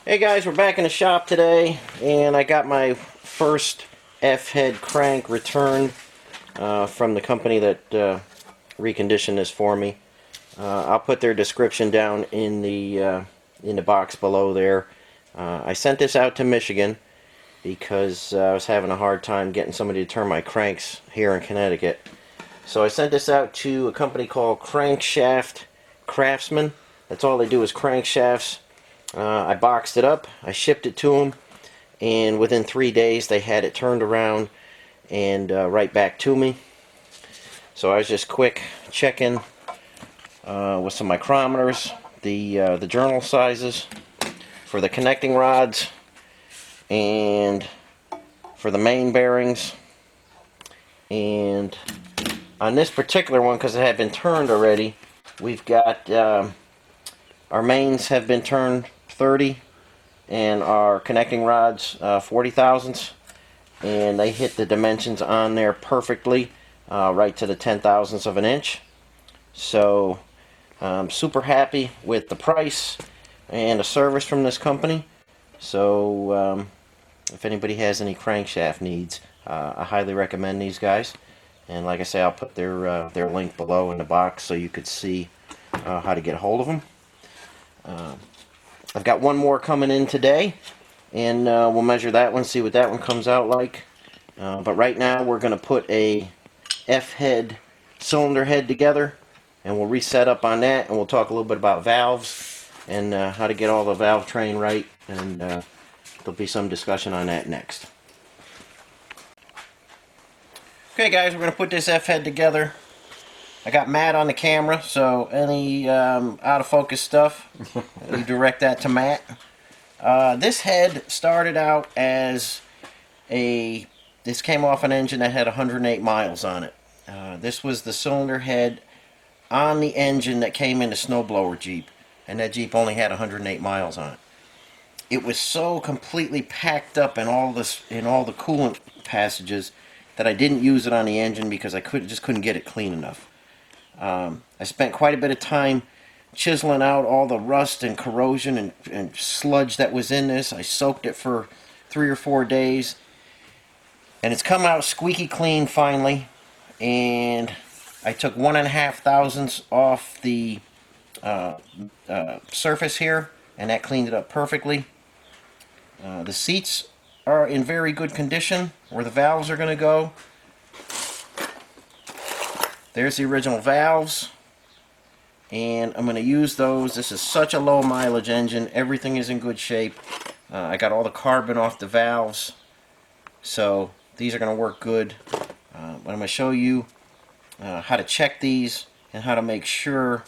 Hey guys, we're back in the shop today, and I got my first F-head crank returned from the company that reconditioned this for me. I'll put their description down in the box below there. I sent this out to Michigan because I was having a hard time getting somebody to turn my cranks here in Connecticut. So I sent this out to a company called Crankshaft Craftsman. That's all they do is crankshafts. I boxed it up, I shipped it to them, and within 3 days they had it turned around and right back to me. So I was just quick checking with some micrometers the journal sizes for the connecting rods and for the main bearings. And on this particular one, because it had been turned already, we've got our mains have been turned 30 and our connecting rods 40 thousandths, and they hit the dimensions on there perfectly, right to the 10 thousandths of an inch. So I'm super happy with the price and the service from this company. So if anybody has any crankshaft needs, I highly recommend these guys. And like I say, I'll put their link below in the box so you could see how to get a hold of them. I've got one more coming in today, and we'll measure that one, see what that one comes out like. But right now we're going to put a F-head cylinder head together, and we'll reset up on that, and we'll talk a little bit about valves and how to get all the valve train right, and there'll be some discussion on that next. Okay guys, we're going to put this F-head together. I got Matt on the camera, so any out of focus stuff, you direct that to Matt. This head started out as this came off an engine that had 108 miles on it. This was the cylinder head on the engine that came in the snowblower Jeep, and that Jeep only had 108 miles on it. It was so completely packed up in all the coolant passages that I didn't use it on the engine because I just couldn't get it clean enough. I spent quite a bit of time chiseling out all the rust and corrosion and sludge that was in this. I soaked it for 3 or 4 days, and it's come out squeaky clean finally. And I took 1.5 thousandths off the surface here, and that cleaned it up perfectly. The seats are in very good condition where the valves are going to go. There's the original valves, and I'm going to use those. This is such a low mileage engine. Everything is in good shape. I got all the carbon off the valves, so these are going to work good. But I'm going to show you how to check these and how to make sure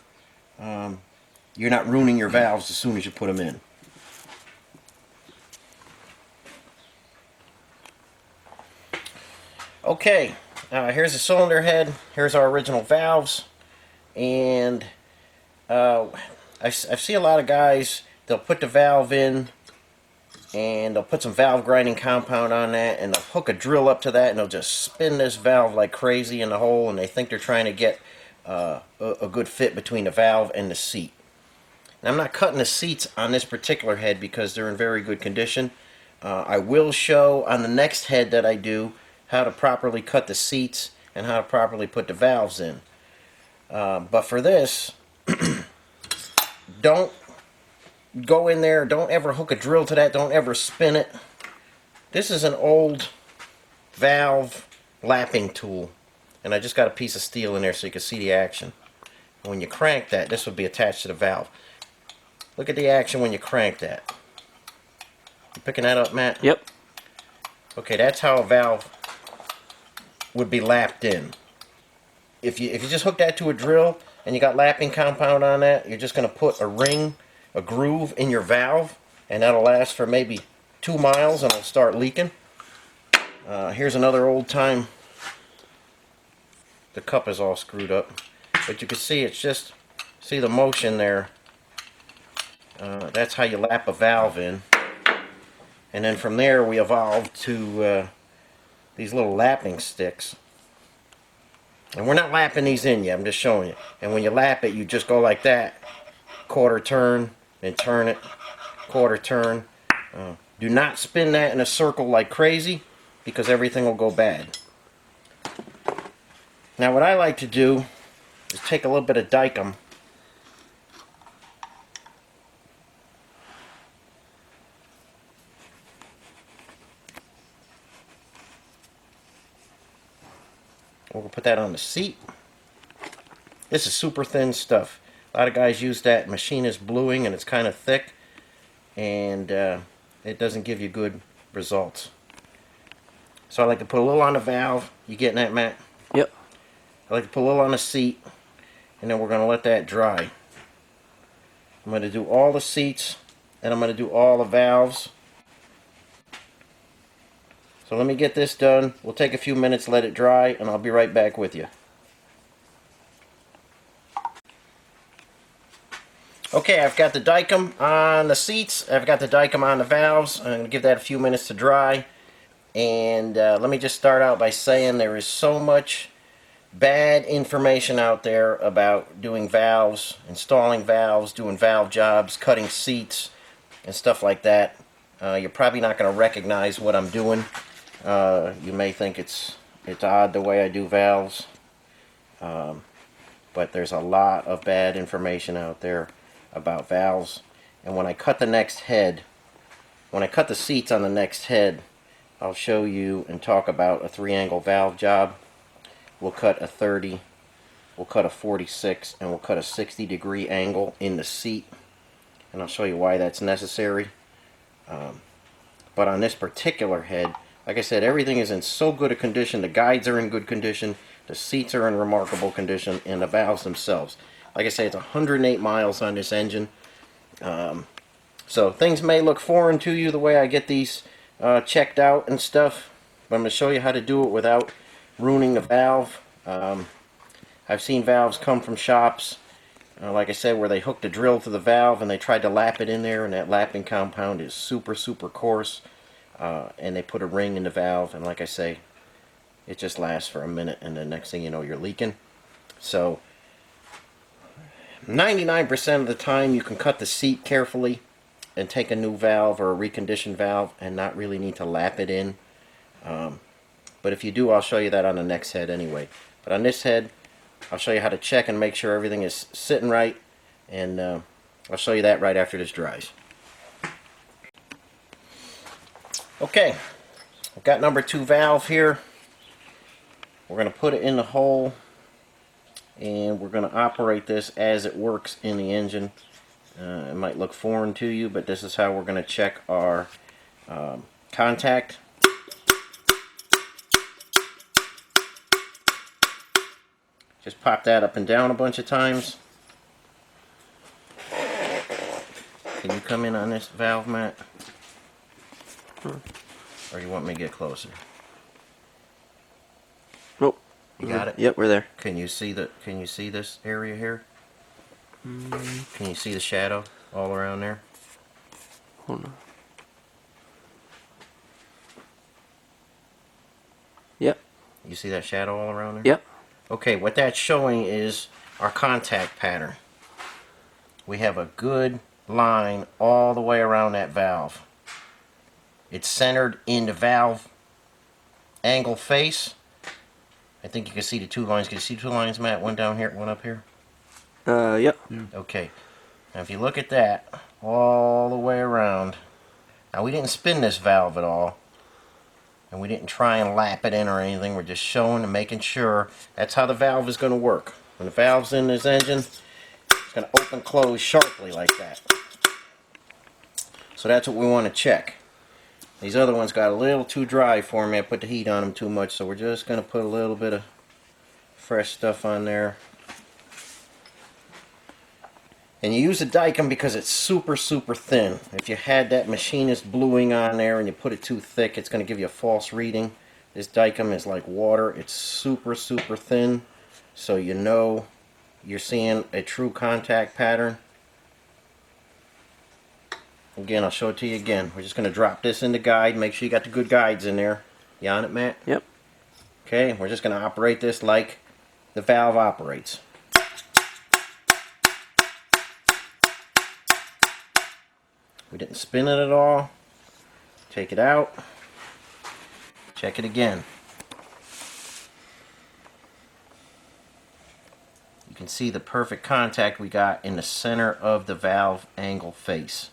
you're not ruining your valves as soon as you put them in. Okay. Here's the cylinder head, here's our original valves, and I see a lot of guys, they'll put the valve in and they'll put some valve grinding compound on that, and they'll hook a drill up to that, and they'll just spin this valve like crazy in the hole, and they think they're trying to get a good fit between the valve and the seat. Now, I'm not cutting the seats on this particular head because they're in very good condition. I will show on the next head that I do how to properly cut the seats and how to properly put the valves in. But for this, don't go in there, don't ever hook a drill to that, don't ever spin it. This is an old valve lapping tool, and I just got a piece of steel in there so you can see the action. When you crank that, this would be attached to the valve. Look at the action when you crank that. You picking that up, Matt? Yep. Okay, that's how a valve would be lapped in. If you just hook that to a drill and you got lapping compound on that, you're just going to put a ring, a groove in your valve, and that'll last for maybe 2 miles and it'll start leaking. Here's another old time. The cup is all screwed up, but you can see it's just, see the motion there. That's how you lap a valve in. And then from there we evolved to these little lapping sticks. And we're not lapping these in yet, I'm just showing you. And when you lap it, you just go like that, quarter turn, then turn it, quarter turn. Do not spin that in a circle like crazy, because everything will go bad. Now what I like to do is take a little bit of Dykem. We'll put that on the seat. This is super thin stuff. A lot of guys use that machinist bluing and it's kind of thick, and it doesn't give you good results. So I like to put a little on the valve. You getting that, Matt? Yep. I like to put a little on the seat, and then we're going to let that dry. I'm going to do all the seats, and I'm going to do all the valves. So let me get this done. We'll take a few minutes, let it dry, and I'll be right back with you. Okay, I've got the Dykem on the seats. I've got the Dykem on the valves. I'm going to give that a few minutes to dry. And let me just start out by saying there is so much bad information out there about doing valves, installing valves, doing valve jobs, cutting seats, and stuff like that. You're probably not going to recognize what I'm doing. You may think it's odd the way I do valves, but there's a lot of bad information out there about valves. And when I cut the next head, when I cut the seats on the next head, I'll show you and talk about a 3-angle valve job. We'll cut a 30, we'll cut a 46, and we'll cut a 60-degree angle in the seat. And I'll show you why that's necessary. But on this particular head, like I said, everything is in so good a condition. The guides are in good condition, the seats are in remarkable condition, and the valves themselves. Like I say, it's 108 miles on this engine. So things may look foreign to you the way I get these checked out and stuff, but I'm going to show you how to do it without ruining the valve. I've seen valves come from shops, like I said, where they hooked a drill to the valve and they tried to lap it in there, and that lapping compound is super coarse, and they put a ring in the valve, and like I say, it just lasts for a minute, and the next thing you know, you're leaking. So 99% of the time you can cut the seat carefully and take a new valve or a reconditioned valve and not really need to lap it in. But if you do, I'll show you that on the next head anyway. But on this head, I'll show you how to check and make sure everything is sitting right, and I'll show you that right after this dries. Okay, I've got number 2 valve here. We're going to put it in the hole, and we're going to operate this as it works in the engine. It might look foreign to you, but this is how we're going to check our contact. Just pop that up and down a bunch of times. Can you come in on this valve, Matt? Or you want me to get closer? Nope. You got it? Yep, we're there. Can you see this area here? Can you see the shadow all around there? Hold on. Yep. You see that shadow all around there? Yep. Okay, what that's showing is our contact pattern. We have a good line all the way around that valve. It's centered in the valve angle face. I think you can see the 2 lines. Can you see 2 lines, Matt? One down here, one up here? Yep. Okay. Now if you look at that all the way around. Now we didn't spin this valve at all, and we didn't try and lap it in or anything. We're just showing and making sure that's how the valve is going to work. When the valve's in this engine, it's going to open close sharply like that. So that's what we want to check. These other ones got a little too dry for me. I put the heat on them too much, so we're just going to put a little bit of fresh stuff on there. And you use a Dykem because it's super thin. If you had that machinist bluing on there and you put it too thick, it's going to give you a false reading. This Dykem is like water. It's super thin, so you know you're seeing a true contact pattern. Again, I'll show it to you again. We're just going to drop this in the guide. Make sure you got the good guides in there. You on it, Matt? Yep. Okay, we're just going to operate this like the valve operates. We didn't spin it at all. Take it out. Check it again. You can see the perfect contact we got in the center of the valve angle face.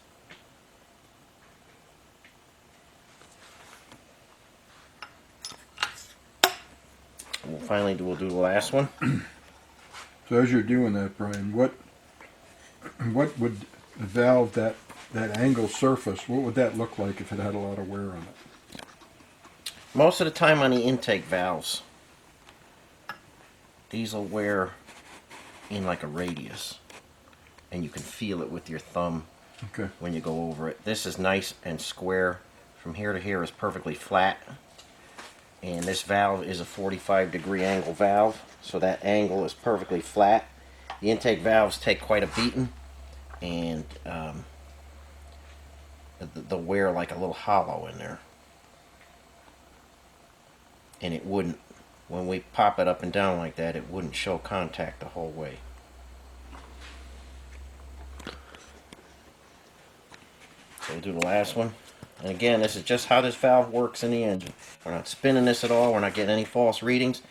We'll do the last one. So as you're doing that, Brian, what would the valve, that angle surface, what would that look like if it had a lot of wear on it? Most of the time on the intake valves, these will wear in like a radius, and you can feel it with your thumb when you go over it. This is nice and square. From here to here is perfectly flat, and this valve is a 45-degree angle valve, so that angle is perfectly flat. The intake valves take quite a beating, and they'll wear like a little hollow in there, and it wouldn't, when we pop it up and down like that, it wouldn't show contact the whole way. So we'll do the last one. And again, this is just how this valve works in the engine. We're not spinning this at all. We're not getting any false readings.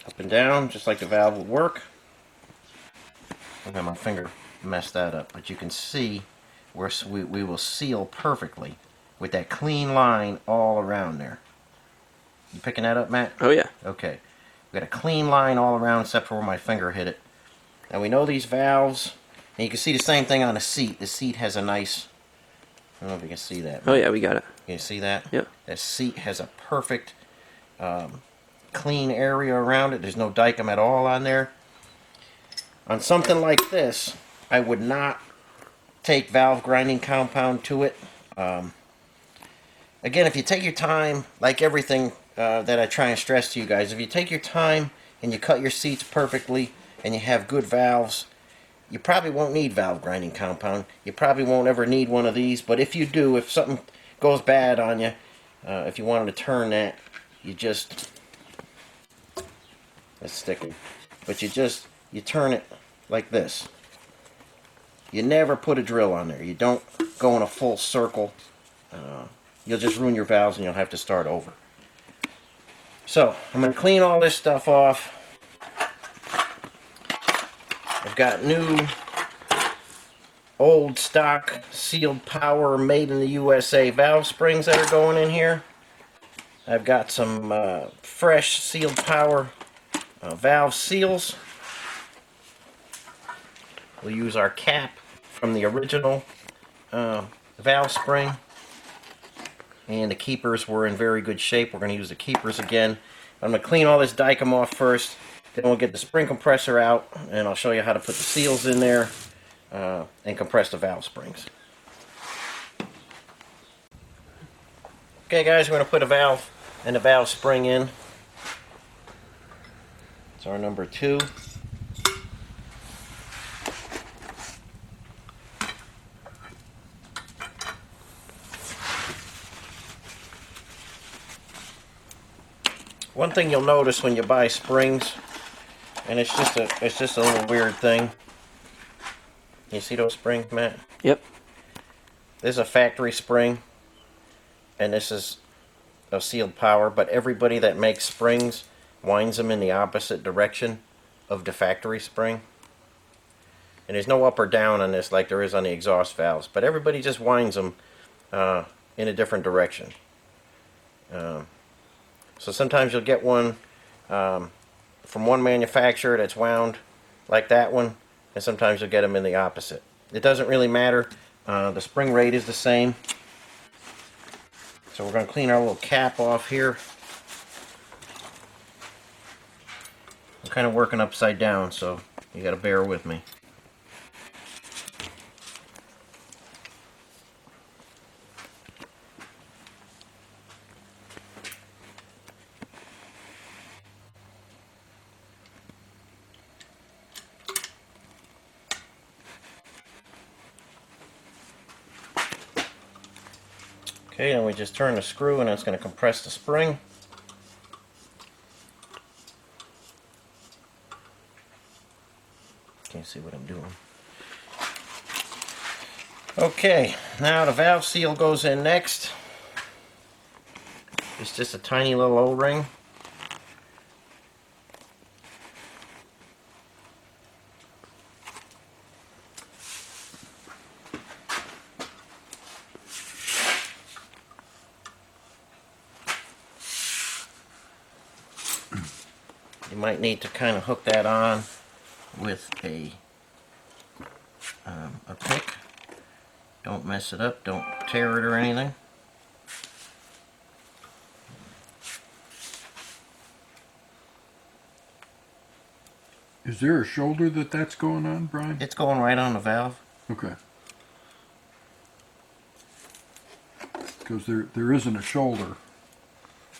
Up and down, just like the valve would work. I got my finger messed that up, but you can see where we will seal perfectly with that clean line all around there. You picking that up, Matt? Oh yeah. Okay. We got a clean line all around except for where my finger hit it. Now we know these valves, and you can see the same thing on the seat. The seat has a nice, I don't know if you can see that. Oh yeah, we got it. Can you see that? Yep. That seat has a perfect clean area around it. There's no dicum at all on there. On something like this, I would not take valve grinding compound to it. Again, if you take your time, like everything that I try and stress to you guys, if you take your time and you cut your seats perfectly and you have good valves, you probably won't need valve grinding compound. You probably won't ever need one of these, but if you do, if something goes bad on you, if you wanted to turn that, you just, it's sticking, but you turn it like this. You never put a drill on there. You don't go in a full circle. You'll just ruin your valves and you'll have to start over. So, I'm going to clean all this stuff off. I've got new, old stock, sealed power, made in the USA valve springs that are going in here. I've got some fresh sealed power valve seals. We'll use our cap from the original valve spring. And the keepers were in very good shape. We're going to use the keepers again. I'm going to clean all this dicum off first. Then we'll get the spring compressor out, and I'll show you how to put the seals in there and compress the valve springs. Okay guys, we're going to put a valve and a valve spring in. It's our number 2. One thing you'll notice when you buy springs, and it's just a little weird thing. You see those springs, Matt? Yep. This is a factory spring, and this is a sealed power, but everybody that makes springs winds them in the opposite direction of the factory spring. And there's no up or down on this like there is on the exhaust valves, but everybody just winds them in a different direction. So sometimes you'll get one from one manufacturer that's wound like that one, and sometimes you'll get them in the opposite. It doesn't really matter. The spring rate is the same. So we're going to clean our little cap off here. I'm kind of working upside down, so you got to bear with me. Okay, and we just turn the screw and it's going to compress the spring. Can't see what I'm doing. Okay, now the valve seal goes in next. It's just a tiny little O-ring. You might need to kind of hook that on with a pick. Don't mess it up, don't tear it or anything. Is there a shoulder that's going on, Brian? It's going right on the valve. Okay. Because there isn't a shoulder.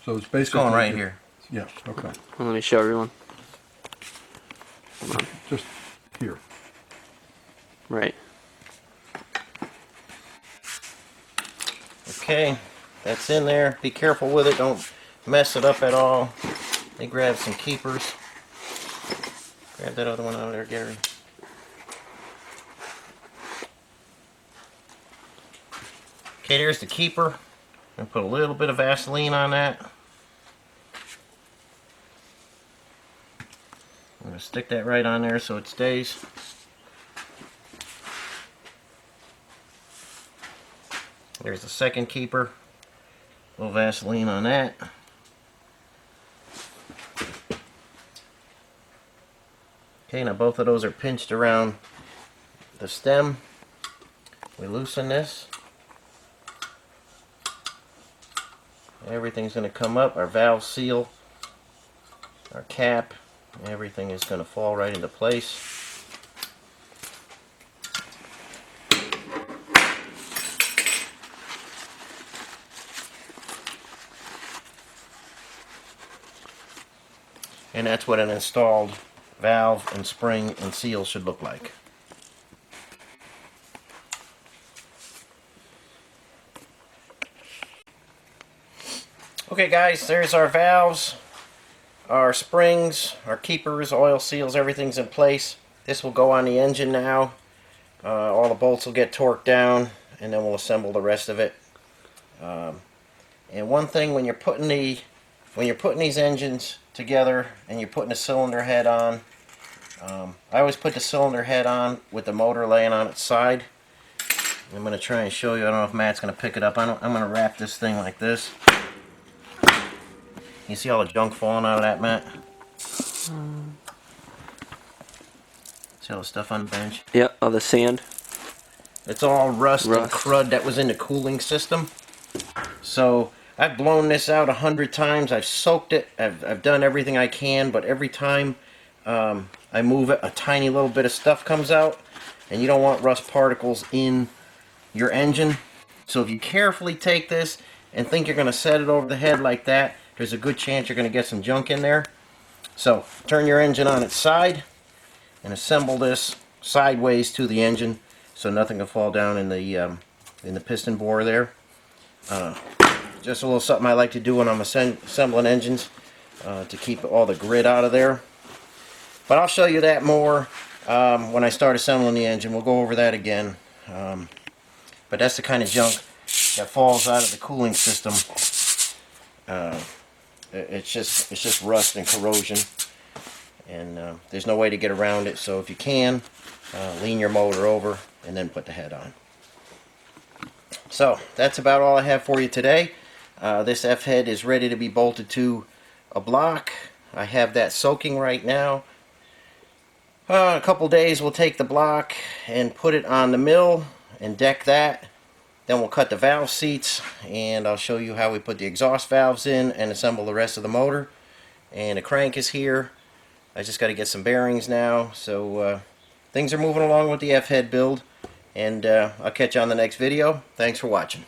So it's basically... It's going right here. Yes, okay. Well, let me show everyone. Hold on. Just here. Right. Okay, that's in there. Be careful with it, don't mess it up at all. They grab some keepers. Grab that other one out of there, Gary. Okay, there's the keeper. I'm gonna put a little bit of Vaseline on that. I'm gonna stick that right on there so it stays. There's the second keeper. A little Vaseline on that. Okay, now both of those are pinched around the stem. We loosen this. Everything's going to come up. Our valve seal, our cap, everything is going to fall right into place. And that's what an installed valve and spring and seal should look like. Okay guys, there's our valves, our springs, our keepers, oil seals, everything's in place. This will go on the engine now. All the bolts will get torqued down and then we'll assemble the rest of it. And one thing when you're putting these engines together and you're putting a cylinder head on, I always put the cylinder head on with the motor laying on its side. I'm going to try and show you. I don't know if Matt's going to pick it up. I'm going to wrap this thing like this. You see all the junk falling out of that, Matt? See all the stuff on the bench? Yep, all the sand. It's all rust and crud that was in the cooling system. So I've blown this out 100 times. I've soaked it. I've done everything I can, but every time I move it, a tiny little bit of stuff comes out, and you don't want rust particles in your engine. So if you carefully take this and think you're going to set it over the head like that, there's a good chance you're going to get some junk in there. So turn your engine on its side and assemble this sideways to the engine so nothing can fall down in the piston bore there. Just a little something I like to do when I'm assembling engines to keep all the grit out of there. But I'll show you that more when I start assembling the engine. We'll go over that again. But that's the kind of junk that falls out of the cooling system. It's just rust and corrosion, and there's no way to get around it. So if you can, lean your motor over and then put the head on. So that's about all I have for you today. This F-head is ready to be bolted to a block. I have that soaking right now. A couple days we'll take the block and put it on the mill and deck that. Then we'll cut the valve seats and I'll show you how we put the exhaust valves in and assemble the rest of the motor. And the crank is here. I just got to get some bearings now. So things are moving along with the F-head build. And I'll catch you on the next video. Thanks for watching.